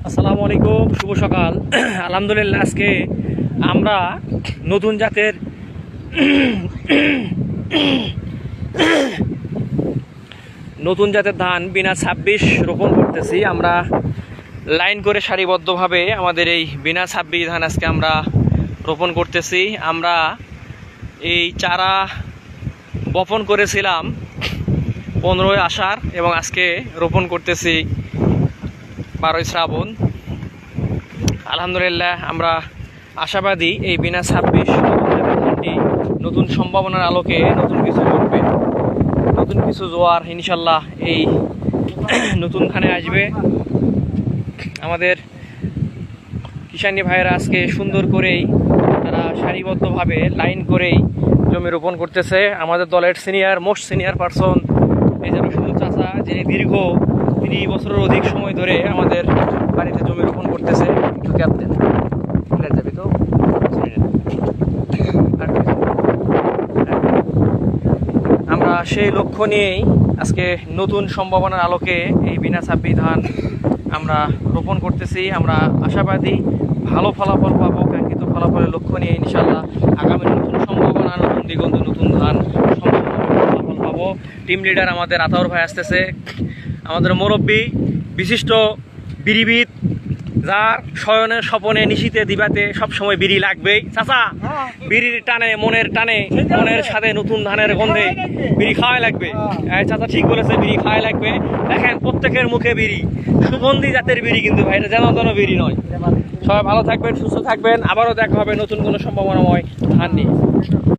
আসসালামু আলাইকুম, শুভ সকাল। আলহামদুলিল্লাহ, আজকে আমরা নতুন জাতের ধান বিনা 26 রোপণ করতেছি। আমরা লাইন করে সারিবদ্ধভাবে আমাদের এই বিনা 26 ধান আজকে আমরা রোপণ করতেছি। আমরা এই চারা বপন করেছিলাম 15ই আষাঢ় এবং আজকে রোপণ করতেছি 12ই শ্রাবণ। আলহামদুলিল্লাহ, আমরা আশাবাদী এই বিনা 26 ধানটি নতুন সম্ভাবনার আলোকে নতুন কিছু করবে, নতুন কিছু জোয়ার ইনশাল্লাহ এই নতুন ধানে আসবে। আমাদের কিষানী ভাইয়েরা আজকে সুন্দর করেই তারা সারিবদ্ধভাবে লাইন করেই জমি রোপণ করতেছে। আমাদের দলের মোস্ট সিনিয়র পারসন এই যে রশিদুল চাচা, যিনি দীর্ঘ 30 বছরের অধিক সময় ধরে আমাদের বাড়িতে জমি রোপণ করতেছে। একটু ক্যাপ দেন, যাবি তো। আমরা সেই লক্ষ্য নিয়েই আজকে নতুন সম্ভাবনার আলোকে এই বিনা 26 ধান আমরা রোপণ করতেছি। আমরা আশাবাদী ভালো ফলাফল পাবো, কাঙ্ক্ষিত ফলাফলের লক্ষ্য নিয়ে ইনশাল্লাহ আগামী নতুন সম্ভাবনা, নতুন দিগন্ত, নতুন ধান ফলাফল পাবো। টিম লিডার আমাদের আতাউর ভাই আসতেছে, আমাদের মুরব্বী, বিশিষ্ট বিড়িবিদ, যার শয়নের স্বপনে নিশীতে দিবাতে সবসময় বিড়ি লাগবেই। চাচা, বিড়ির টানে, মনের সাথে নতুন ধানের গন্ধে বিড়ি খাওয়াই লাগবে। চাচা ঠিক বলেছে, বিড়ি খাওয়াই লাগবে। দেখেন প্রত্যেকের মুখে বিড়ি, সুগন্ধি জাতের বিড়ি, কিন্তু ভাই এটা যেন তেন বিড়ি নয়। সবাই ভালো থাকবেন, সুস্থ থাকবেন। আবারও দেখা হবে নতুন কোনো সম্ভাবনাময় ধান নিয়ে।